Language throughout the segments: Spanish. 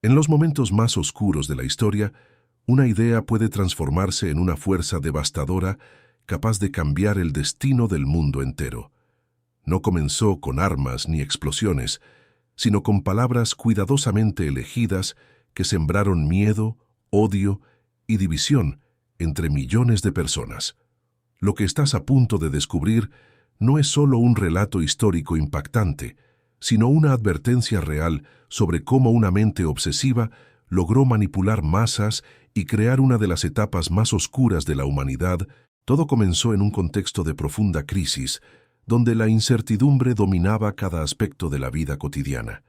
En los momentos más oscuros de la historia, una idea puede transformarse en una fuerza devastadora capaz de cambiar el destino del mundo entero. No comenzó con armas ni explosiones, sino con palabras cuidadosamente elegidas que sembraron miedo, odio y división entre millones de personas. Lo que estás a punto de descubrir no es solo un relato histórico impactante, sino una advertencia real sobre cómo una mente obsesiva logró manipular masas y crear una de las etapas más oscuras de la humanidad. Todo comenzó en un contexto de profunda crisis, donde la incertidumbre dominaba cada aspecto de la vida cotidiana.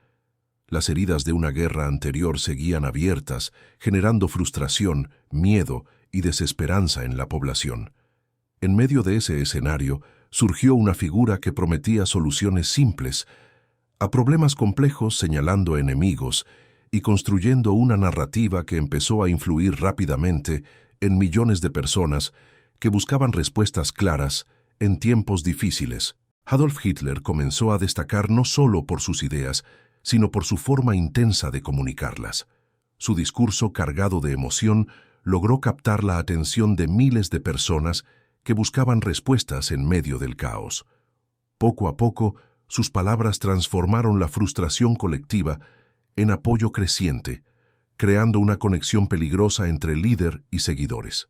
Las heridas de una guerra anterior seguían abiertas, generando frustración, miedo y desesperanza en la población. En medio de ese escenario, surgió una figura que prometía soluciones simples a problemas complejos, señalando enemigos y construyendo una narrativa que empezó a influir rápidamente en millones de personas que buscaban respuestas claras en tiempos difíciles. Adolf Hitler comenzó a destacar no solo por sus ideas, sino por su forma intensa de comunicarlas. Su discurso cargado de emoción logró captar la atención de miles de personas que buscaban respuestas en medio del caos. Poco a poco, sus palabras transformaron la frustración colectiva en apoyo creciente, creando una conexión peligrosa entre líder y seguidores.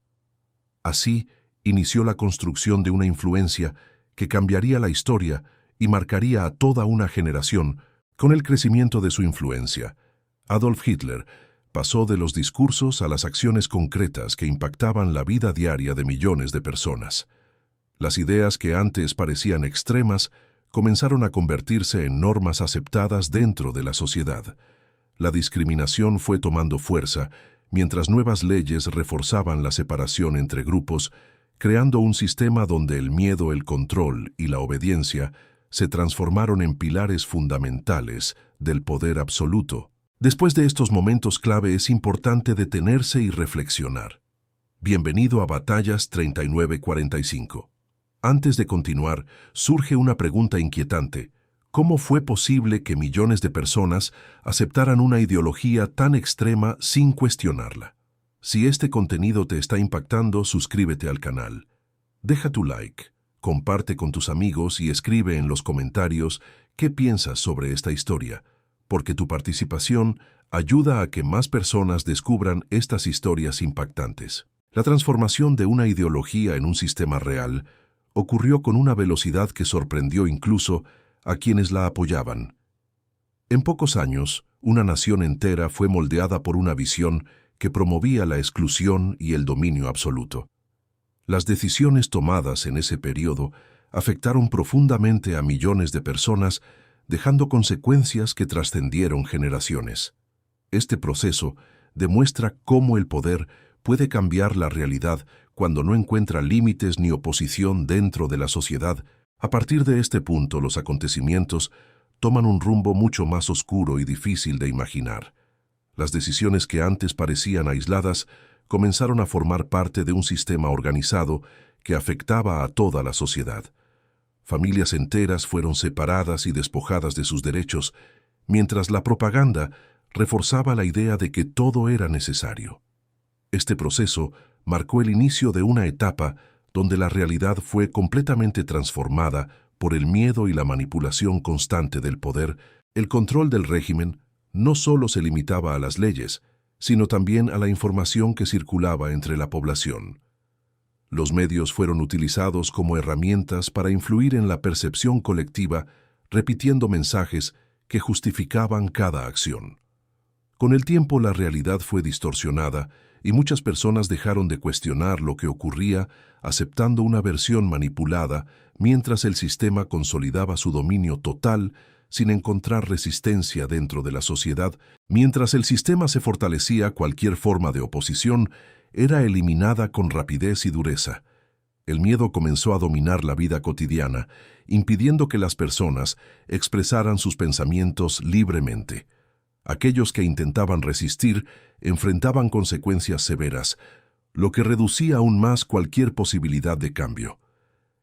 Así, inició la construcción de una influencia que cambiaría la historia y marcaría a toda una generación. Con el crecimiento de su influencia, Adolf Hitler pasó de los discursos a las acciones concretas que impactaban la vida diaria de millones de personas. Las ideas que antes parecían extremas comenzaron a convertirse en normas aceptadas dentro de la sociedad. La discriminación fue tomando fuerza, mientras nuevas leyes reforzaban la separación entre grupos, creando un sistema donde el miedo, el control y la obediencia se transformaron en pilares fundamentales del poder absoluto. Después de estos momentos clave es importante detenerse y reflexionar. Bienvenido a Batallas 3945. Antes de continuar, surge una pregunta inquietante. ¿Cómo fue posible que millones de personas aceptaran una ideología tan extrema sin cuestionarla? Si este contenido te está impactando, suscríbete al canal. Deja tu like, comparte con tus amigos y escribe en los comentarios qué piensas sobre esta historia, porque tu participación ayuda a que más personas descubran estas historias impactantes. La transformación de una ideología en un sistema real ocurrió con una velocidad que sorprendió incluso a quienes la apoyaban. En pocos años, una nación entera fue moldeada por una visión que promovía la exclusión y el dominio absoluto. Las decisiones tomadas en ese periodo afectaron profundamente a millones de personas, dejando consecuencias que trascendieron generaciones. Este proceso demuestra cómo el poder puede cambiar la realidad cuando no encuentra límites ni oposición dentro de la sociedad. A partir de este punto, los acontecimientos toman un rumbo mucho más oscuro y difícil de imaginar. Las decisiones que antes parecían aisladas comenzaron a formar parte de un sistema organizado que afectaba a toda la sociedad. Familias enteras fueron separadas y despojadas de sus derechos, mientras la propaganda reforzaba la idea de que todo era necesario. Este proceso marcó el inicio de una etapa donde la realidad fue completamente transformada por el miedo y la manipulación constante del poder. El control del régimen no solo se limitaba a las leyes, sino también a la información que circulaba entre la población. Los medios fueron utilizados como herramientas para influir en la percepción colectiva, repitiendo mensajes que justificaban cada acción. Con el tiempo, la realidad fue distorsionada y muchas personas dejaron de cuestionar lo que ocurría, aceptando una versión manipulada, mientras el sistema consolidaba su dominio total sin encontrar resistencia dentro de la sociedad. Mientras el sistema se fortalecía, cualquier forma de oposición era eliminada con rapidez y dureza. El miedo comenzó a dominar la vida cotidiana, impidiendo que las personas expresaran sus pensamientos libremente. Aquellos que intentaban resistir enfrentaban consecuencias severas, lo que reducía aún más cualquier posibilidad de cambio.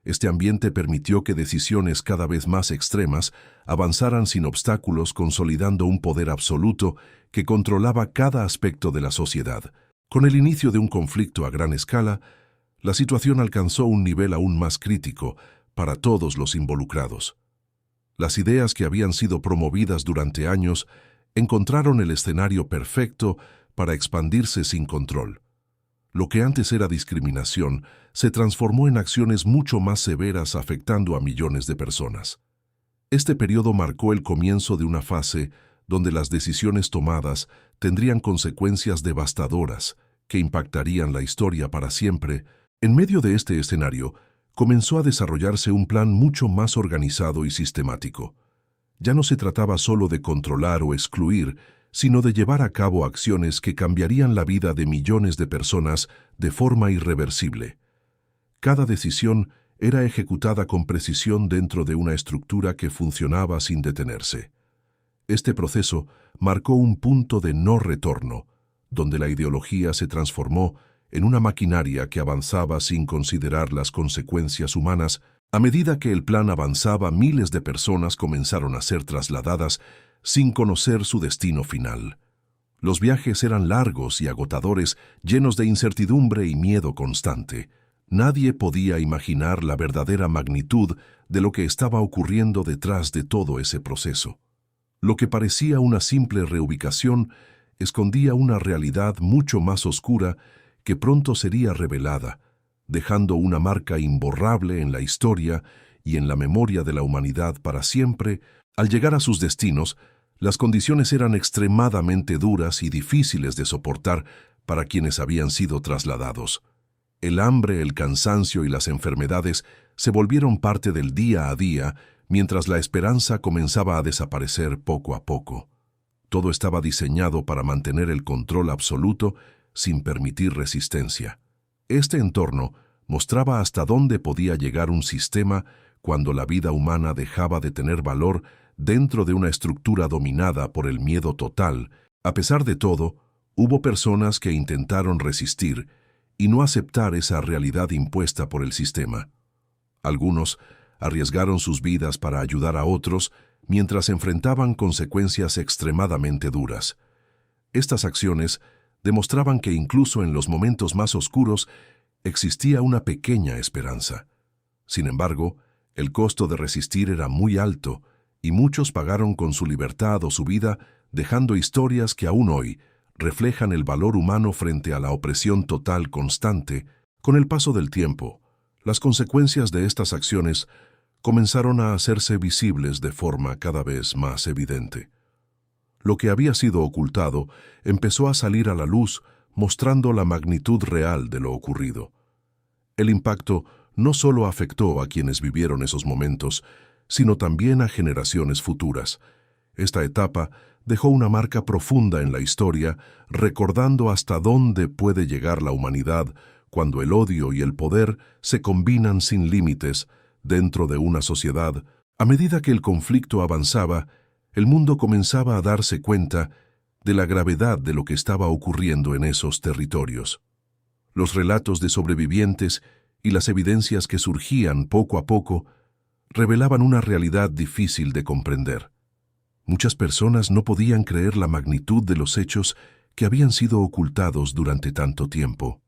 Este ambiente permitió que decisiones cada vez más extremas avanzaran sin obstáculos, consolidando un poder absoluto que controlaba cada aspecto de la sociedad. Con el inicio de un conflicto a gran escala, la situación alcanzó un nivel aún más crítico para todos los involucrados. Las ideas que habían sido promovidas durante años encontraron el escenario perfecto para expandirse sin control. Lo que antes era discriminación se transformó en acciones mucho más severas afectando a millones de personas. Este periodo marcó el comienzo de una fase donde las decisiones tomadas tendrían consecuencias devastadoras que impactarían la historia para siempre. En medio de este escenario, comenzó a desarrollarse un plan mucho más organizado y sistemático. Ya no se trataba solo de controlar o excluir, sino de llevar a cabo acciones que cambiarían la vida de millones de personas de forma irreversible. Cada decisión era ejecutada con precisión dentro de una estructura que funcionaba sin detenerse. Este proceso marcó un punto de no retorno, donde la ideología se transformó en una maquinaria que avanzaba sin considerar las consecuencias humanas. A medida que el plan avanzaba, miles de personas comenzaron a ser trasladadas sin conocer su destino final. Los viajes eran largos y agotadores, llenos de incertidumbre y miedo constante. Nadie podía imaginar la verdadera magnitud de lo que estaba ocurriendo detrás de todo ese proceso. Lo que parecía una simple reubicación escondía una realidad mucho más oscura que pronto sería revelada, dejando una marca imborrable en la historia y en la memoria de la humanidad para siempre. Al llegar a sus destinos, las condiciones eran extremadamente duras y difíciles de soportar para quienes habían sido trasladados. El hambre, el cansancio y las enfermedades se volvieron parte del día a día, mientras la esperanza comenzaba a desaparecer poco a poco. Todo estaba diseñado para mantener el control absoluto sin permitir resistencia. Este entorno mostraba hasta dónde podía llegar un sistema cuando la vida humana dejaba de tener valor dentro de una estructura dominada por el miedo total. A pesar de todo, hubo personas que intentaron resistir y no aceptar esa realidad impuesta por el sistema. Algunos arriesgaron sus vidas para ayudar a otros mientras enfrentaban consecuencias extremadamente duras. Estas acciones demostraban que incluso en los momentos más oscuros existía una pequeña esperanza. Sin embargo, el costo de resistir era muy alto y muchos pagaron con su libertad o su vida, dejando historias que aún hoy reflejan el valor humano frente a la opresión total constante. Con el paso del tiempo, las consecuencias de estas acciones comenzaron a hacerse visibles de forma cada vez más evidente. Lo que había sido ocultado empezó a salir a la luz, mostrando la magnitud real de lo ocurrido. El impacto no solo afectó a quienes vivieron esos momentos, sino también a generaciones futuras. Esta etapa dejó una marca profunda en la historia, recordando hasta dónde puede llegar la humanidad cuando el odio y el poder se combinan sin límites dentro de una sociedad. A medida que el conflicto avanzaba, el mundo comenzaba a darse cuenta de la gravedad de lo que estaba ocurriendo en esos territorios. Los relatos de sobrevivientes y las evidencias que surgían poco a poco revelaban una realidad difícil de comprender. Muchas personas no podían creer la magnitud de los hechos que habían sido ocultados durante tanto tiempo.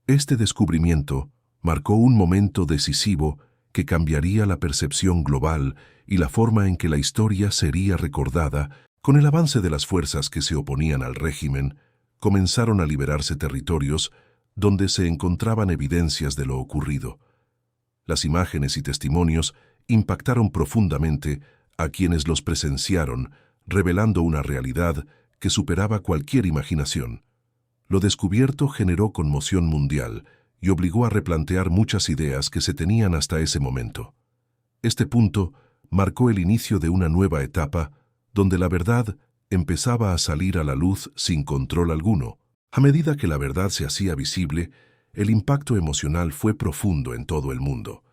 Este descubrimiento marcó un momento decisivo que cambiaría la percepción global y la forma en que la historia sería recordada. Con el avance de las fuerzas que se oponían al régimen, comenzaron a liberarse territorios donde se encontraban evidencias de lo ocurrido. Las imágenes y testimonios impactaron profundamente a quienes los presenciaron, revelando una realidad que superaba cualquier imaginación. Lo descubierto generó conmoción mundial y obligó a replantear muchas ideas que se tenían hasta ese momento. Este punto marcó el inicio de una nueva etapa donde la verdad empezaba a salir a la luz sin control alguno. A medida que la verdad se hacía visible, el impacto emocional fue profundo en todo el mundo.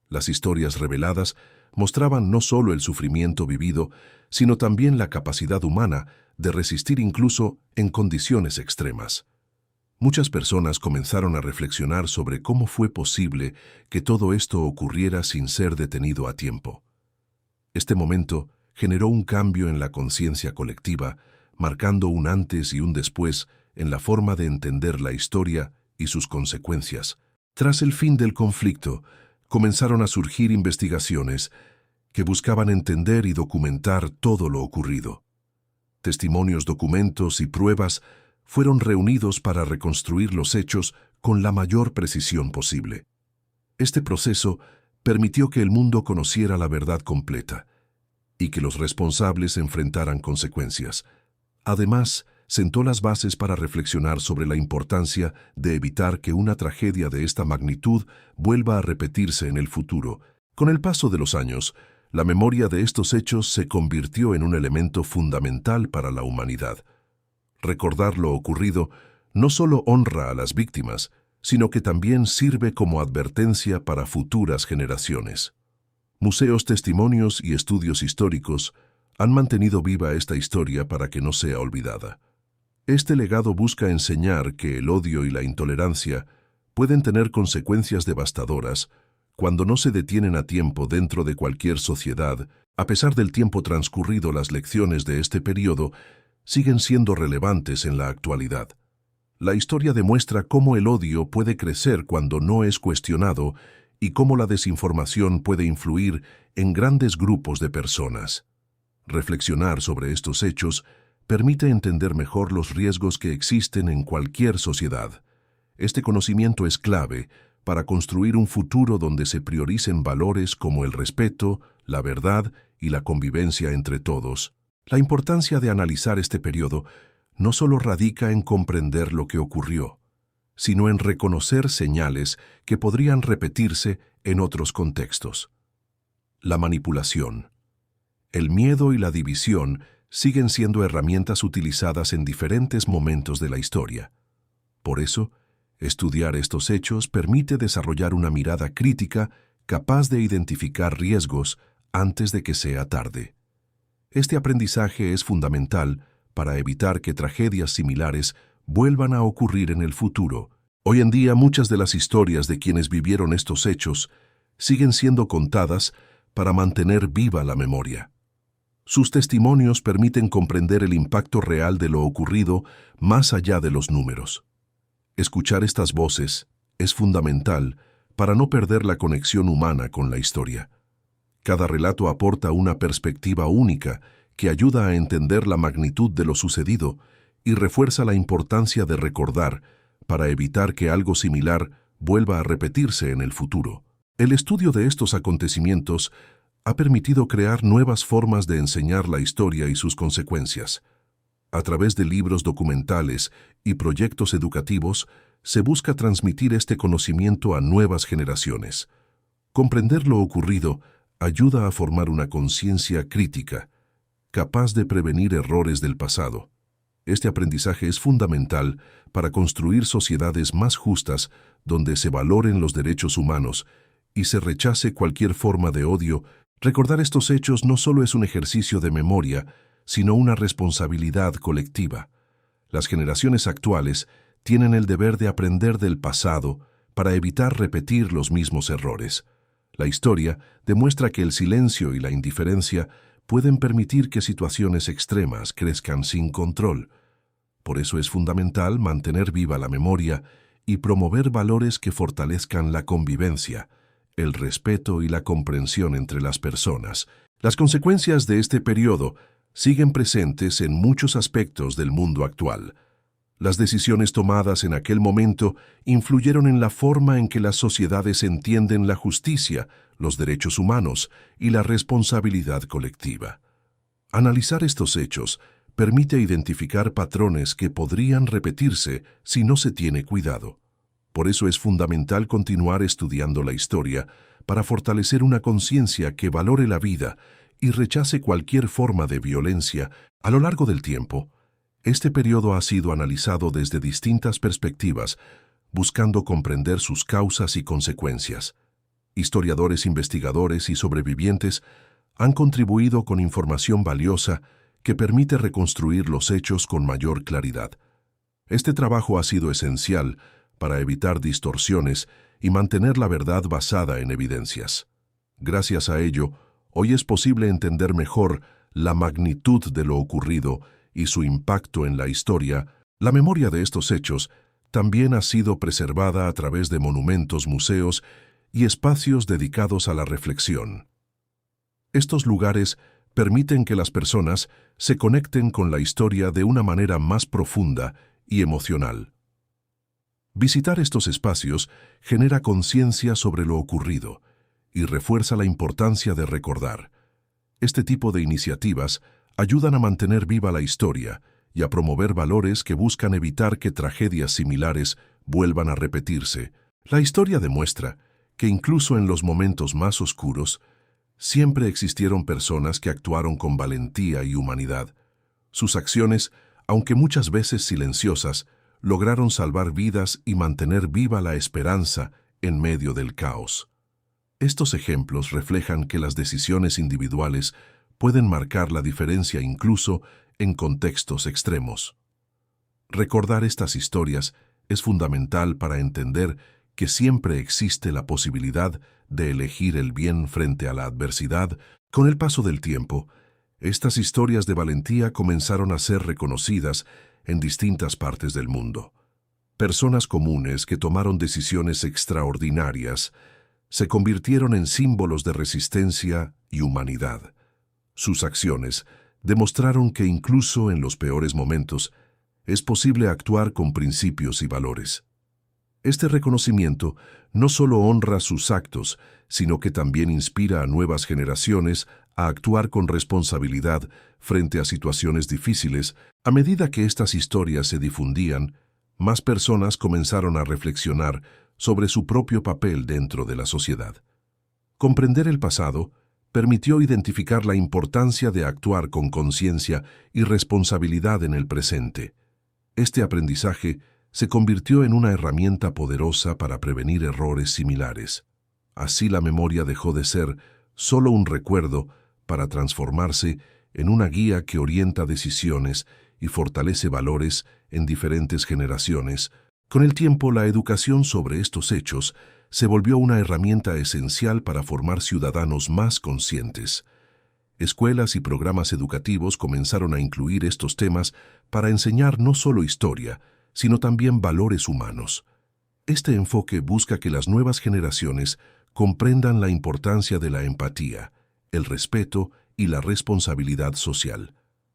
Las historias reveladas mostraban no solo el sufrimiento vivido, sino también la capacidad humana de resistir incluso en condiciones extremas. Muchas personas comenzaron a reflexionar sobre cómo fue posible que todo esto ocurriera sin ser detenido a tiempo. Este momento generó un cambio en la conciencia colectiva, marcando un antes y un después en la forma de entender la historia y sus consecuencias. Tras el fin del conflicto, comenzaron a surgir investigaciones que buscaban entender y documentar todo lo ocurrido. Testimonios, documentos y pruebas fueron reunidos para reconstruir los hechos con la mayor precisión posible. Este proceso permitió que el mundo conociera la verdad completa y que los responsables enfrentaran consecuencias. Además, sentó las bases para reflexionar sobre la importancia de evitar que una tragedia de esta magnitud vuelva a repetirse en el futuro. Con el paso de los años, la memoria de estos hechos se convirtió en un elemento fundamental para la humanidad. Recordar lo ocurrido no solo honra a las víctimas, sino que también sirve como advertencia para futuras generaciones. Museos, testimonios y estudios históricos han mantenido viva esta historia para que no sea olvidada. Este legado busca enseñar que el odio y la intolerancia pueden tener consecuencias devastadoras cuando no se detienen a tiempo dentro de cualquier sociedad. A pesar del tiempo transcurrido, las lecciones de este periodo siguen siendo relevantes en la actualidad. La historia demuestra cómo el odio puede crecer cuando no es cuestionado y cómo la desinformación puede influir en grandes grupos de personas. Reflexionar sobre estos hechos permite entender mejor los riesgos que existen en cualquier sociedad. Este conocimiento es clave para construir un futuro donde se prioricen valores como el respeto, la verdad y la convivencia entre todos. La importancia de analizar este periodo no solo radica en comprender lo que ocurrió, sino en reconocer señales que podrían repetirse en otros contextos. La manipulación, el miedo y la división siguen siendo herramientas utilizadas en diferentes momentos de la historia. Por eso, estudiar estos hechos permite desarrollar una mirada crítica capaz de identificar riesgos antes de que sea tarde. Este aprendizaje es fundamental para evitar que tragedias similares vuelvan a ocurrir en el futuro. Hoy en día, muchas de las historias de quienes vivieron estos hechos siguen siendo contadas para mantener viva la memoria. Sus testimonios permiten comprender el impacto real de lo ocurrido más allá de los números. Escuchar estas voces es fundamental para no perder la conexión humana con la historia. Cada relato aporta una perspectiva única que ayuda a entender la magnitud de lo sucedido y refuerza la importancia de recordar para evitar que algo similar vuelva a repetirse en el futuro. El estudio de estos acontecimientos ha permitido crear nuevas formas de enseñar la historia y sus consecuencias. A través de libros documentales y proyectos educativos, se busca transmitir este conocimiento a nuevas generaciones. Comprender lo ocurrido ayuda a formar una conciencia crítica, capaz de prevenir errores del pasado. Este aprendizaje es fundamental para construir sociedades más justas donde se valoren los derechos humanos y se rechace cualquier forma de odio. Recordar estos hechos no solo es un ejercicio de memoria, sino una responsabilidad colectiva. Las generaciones actuales tienen el deber de aprender del pasado para evitar repetir los mismos errores. La historia demuestra que el silencio y la indiferencia pueden permitir que situaciones extremas crezcan sin control. Por eso es fundamental mantener viva la memoria y promover valores que fortalezcan la convivencia, el respeto y la comprensión entre las personas. Las consecuencias de este periodo siguen presentes en muchos aspectos del mundo actual. Las decisiones tomadas en aquel momento influyeron en la forma en que las sociedades entienden la justicia, los derechos humanos y la responsabilidad colectiva. Analizar estos hechos permite identificar patrones que podrían repetirse si no se tiene cuidado. Por eso es fundamental continuar estudiando la historia para fortalecer una conciencia que valore la vida y rechace cualquier forma de violencia. A lo largo del tiempo, este periodo ha sido analizado desde distintas perspectivas, buscando comprender sus causas y consecuencias. Historiadores, investigadores y sobrevivientes han contribuido con información valiosa que permite reconstruir los hechos con mayor claridad. Este trabajo ha sido esencial para evitar distorsiones y mantener la verdad basada en evidencias. Gracias a ello, hoy es posible entender mejor la magnitud de lo ocurrido y su impacto en la historia. La memoria de estos hechos también ha sido preservada a través de monumentos, museos y espacios dedicados a la reflexión. Estos lugares permiten que las personas se conecten con la historia de una manera más profunda y emocional. Visitar estos espacios genera conciencia sobre lo ocurrido y refuerza la importancia de recordar. Este tipo de iniciativas ayudan a mantener viva la historia y a promover valores que buscan evitar que tragedias similares vuelvan a repetirse. La historia demuestra que incluso en los momentos más oscuros, siempre existieron personas que actuaron con valentía y humanidad. Sus acciones, aunque muchas veces silenciosas, lograron salvar vidas y mantener viva la esperanza en medio del caos. Estos ejemplos reflejan que las decisiones individuales pueden marcar la diferencia incluso en contextos extremos. Recordar estas historias es fundamental para entender que siempre existe la posibilidad de elegir el bien frente a la adversidad. Con el paso del tiempo, estas historias de valentía comenzaron a ser reconocidas en distintas partes del mundo. Personas comunes que tomaron decisiones extraordinarias se convirtieron en símbolos de resistencia y humanidad. Sus acciones demostraron que incluso en los peores momentos es posible actuar con principios y valores. Este reconocimiento no solo honra sus actos, sino que también inspira a nuevas generaciones a actuar con responsabilidad frente a situaciones difíciles. A medida que estas historias se difundían, más personas comenzaron a reflexionar sobre su propio papel dentro de la sociedad. Comprender el pasado permitió identificar la importancia de actuar con conciencia y responsabilidad en el presente. Este aprendizaje se convirtió en una herramienta poderosa para prevenir errores similares. Así la memoria dejó de ser solo un recuerdo para transformarse en una guía que orienta decisiones y fortalece valores en diferentes generaciones. Con el tiempo, la educación sobre estos hechos se volvió una herramienta esencial para formar ciudadanos más conscientes. Escuelas y programas educativos comenzaron a incluir estos temas para enseñar no solo historia, sino también valores humanos. Este enfoque busca que las nuevas generaciones comprendan la importancia de la empatía, el respeto y la responsabilidad social.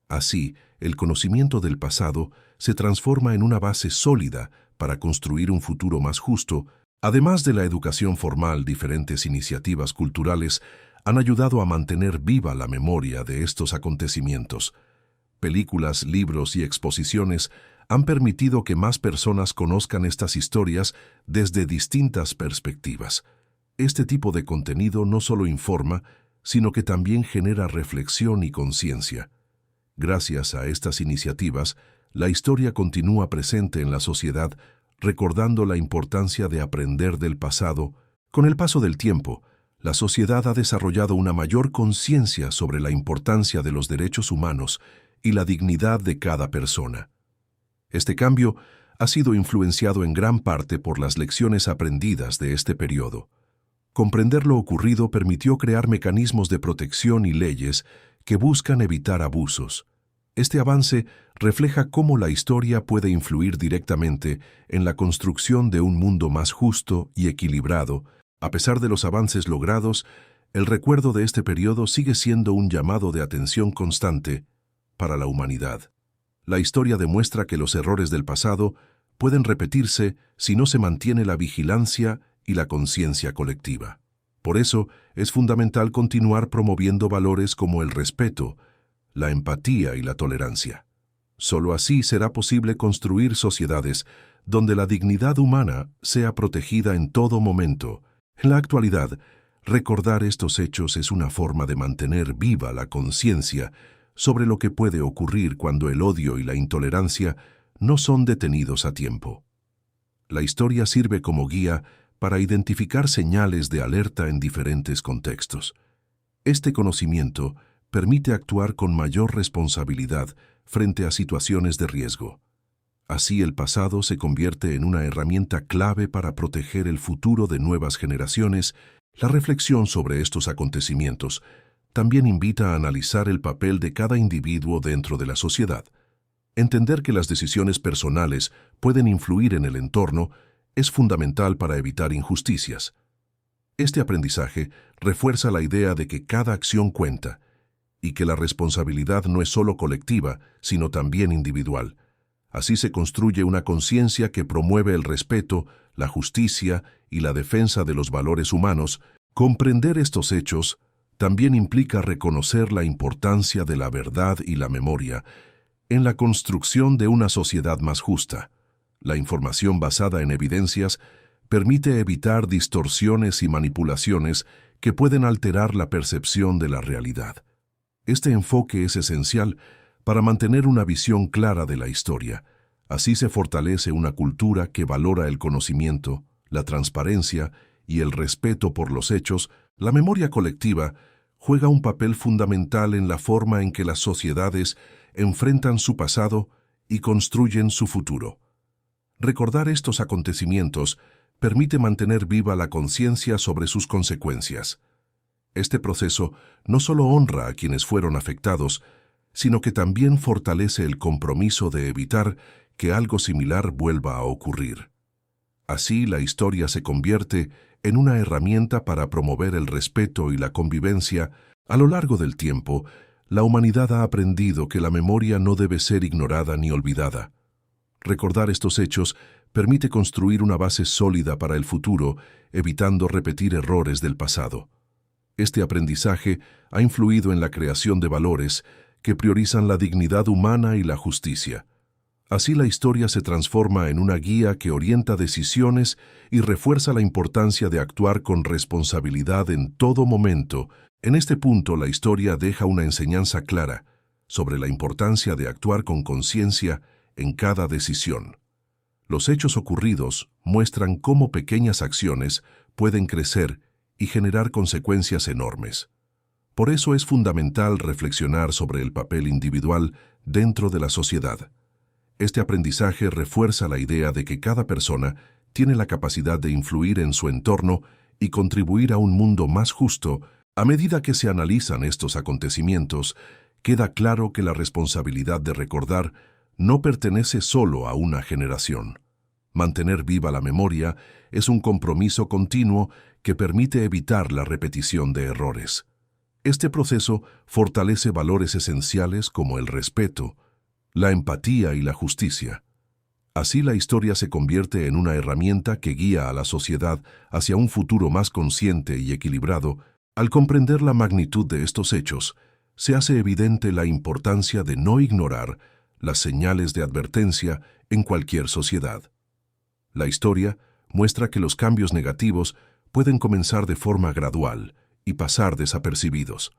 Así, el conocimiento del pasado se transforma en una base sólida para construir un futuro más justo. Además de la educación formal, diferentes iniciativas culturales han ayudado a mantener viva la memoria de estos acontecimientos. Películas, libros y exposiciones han permitido que más personas conozcan estas historias desde distintas perspectivas. Este tipo de contenido no solo informa, sino que también genera reflexión y conciencia. Gracias a estas iniciativas, la historia continúa presente en la sociedad, recordando la importancia de aprender del pasado. Con el paso del tiempo, la sociedad ha desarrollado una mayor conciencia sobre la importancia de los derechos humanos y la dignidad de cada persona. Este cambio ha sido influenciado en gran parte por las lecciones aprendidas de este periodo. Comprender lo ocurrido permitió crear mecanismos de protección y leyes que buscan evitar abusos. Este avance refleja cómo la historia puede influir directamente en la construcción de un mundo más justo y equilibrado. A pesar de los avances logrados, el recuerdo de este periodo sigue siendo un llamado de atención constante para la humanidad. La historia demuestra que los errores del pasado pueden repetirse si no se mantiene la vigilancia y la conciencia colectiva. Por eso, es fundamental continuar promoviendo valores como el respeto, la empatía y la tolerancia. Solo así será posible construir sociedades donde la dignidad humana sea protegida en todo momento. En la actualidad, recordar estos hechos es una forma de mantener viva la conciencia sobre lo que puede ocurrir cuando el odio y la intolerancia no son detenidos a tiempo. La historia sirve como guía para identificar señales de alerta en diferentes contextos. Este conocimiento permite actuar con mayor responsabilidad frente a situaciones de riesgo. Así el pasado se convierte en una herramienta clave para proteger el futuro de nuevas generaciones. La reflexión sobre estos acontecimientos también invita a analizar el papel de cada individuo dentro de la sociedad. Entender que las decisiones personales pueden influir en el entorno es fundamental para evitar injusticias. Este aprendizaje refuerza la idea de que cada acción cuenta y que la responsabilidad no es solo colectiva, sino también individual. Así se construye una conciencia que promueve el respeto, la justicia y la defensa de los valores humanos. Comprender estos hechos también implica reconocer la importancia de la verdad y la memoria en la construcción de una sociedad más justa. La información basada en evidencias permite evitar distorsiones y manipulaciones que pueden alterar la percepción de la realidad. Este enfoque es esencial para mantener una visión clara de la historia. Así se fortalece una cultura que valora el conocimiento, la transparencia y el respeto por los hechos. La memoria colectiva juega un papel fundamental en la forma en que las sociedades enfrentan su pasado y construyen su futuro. Recordar estos acontecimientos permite mantener viva la conciencia sobre sus consecuencias. Este proceso no solo honra a quienes fueron afectados, sino que también fortalece el compromiso de evitar que algo similar vuelva a ocurrir. Así, la historia se convierte en una herramienta para promover el respeto y la convivencia. A lo largo del tiempo, la humanidad ha aprendido que la memoria no debe ser ignorada ni olvidada. Recordar estos hechos permite construir una base sólida para el futuro, evitando repetir errores del pasado. Este aprendizaje ha influido en la creación de valores que priorizan la dignidad humana y la justicia. Así la historia se transforma en una guía que orienta decisiones y refuerza la importancia de actuar con responsabilidad en todo momento. En este punto, la historia deja una enseñanza clara sobre la importancia de actuar con conciencia en cada decisión. Los hechos ocurridos muestran cómo pequeñas acciones pueden crecer y generar consecuencias enormes. Por eso es fundamental reflexionar sobre el papel individual dentro de la sociedad. Este aprendizaje refuerza la idea de que cada persona tiene la capacidad de influir en su entorno y contribuir a un mundo más justo. A medida que se analizan estos acontecimientos, queda claro que la responsabilidad de recordar no pertenece solo a una generación. Mantener viva la memoria es un compromiso continuo que permite evitar la repetición de errores. Este proceso fortalece valores esenciales como el respeto, la empatía y la justicia. Así la historia se convierte en una herramienta que guía a la sociedad hacia un futuro más consciente y equilibrado. Al comprender la magnitud de estos hechos, se hace evidente la importancia de no ignorar las señales de advertencia en cualquier sociedad. La historia muestra que los cambios negativos pueden comenzar de forma gradual y pasar desapercibidos.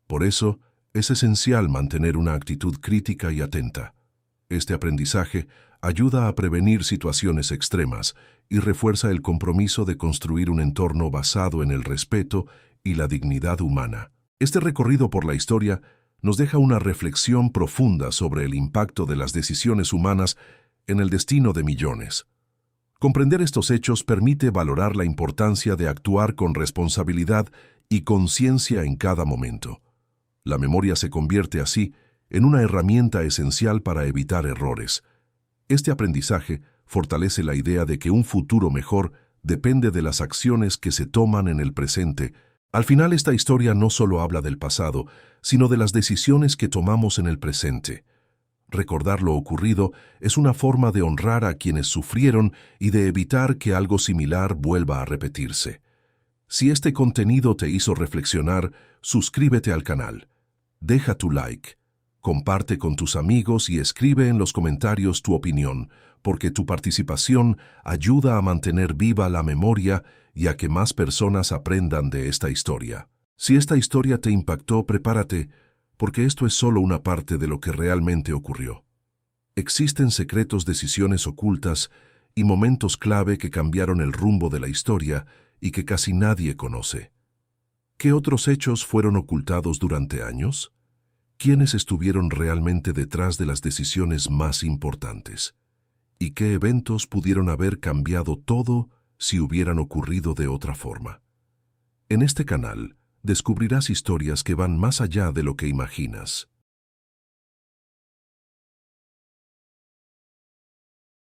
Por eso, es esencial mantener una actitud crítica y atenta. Este aprendizaje ayuda a prevenir situaciones extremas y refuerza el compromiso de construir un entorno basado en el respeto y la dignidad humana. Este recorrido por la historia nos deja una reflexión profunda sobre el impacto de las decisiones humanas en el destino de millones. Comprender estos hechos permite valorar la importancia de actuar con responsabilidad y conciencia en cada momento. La memoria se convierte así en una herramienta esencial para evitar errores. Este aprendizaje fortalece la idea de que un futuro mejor depende de las acciones que se toman en el presente. Al final, esta historia no solo habla del pasado, sino de las decisiones que tomamos en el presente. Recordar lo ocurrido es una forma de honrar a quienes sufrieron y de evitar que algo similar vuelva a repetirse. Si este contenido te hizo reflexionar, suscríbete al canal. Deja tu like, comparte con tus amigos y escribe en los comentarios tu opinión, porque tu participación ayuda a mantener viva la memoria y a que más personas aprendan de esta historia. Si esta historia te impactó, prepárate, porque esto es solo una parte de lo que realmente ocurrió. Existen secretos, decisiones ocultas y momentos clave que cambiaron el rumbo de la historia y que casi nadie conoce. ¿Qué otros hechos fueron ocultados durante años? ¿Quiénes estuvieron realmente detrás de las decisiones más importantes? y qué eventos pudieron haber cambiado todo si hubieran ocurrido de otra forma. En este canal descubrirás historias que van más allá de lo que imaginas.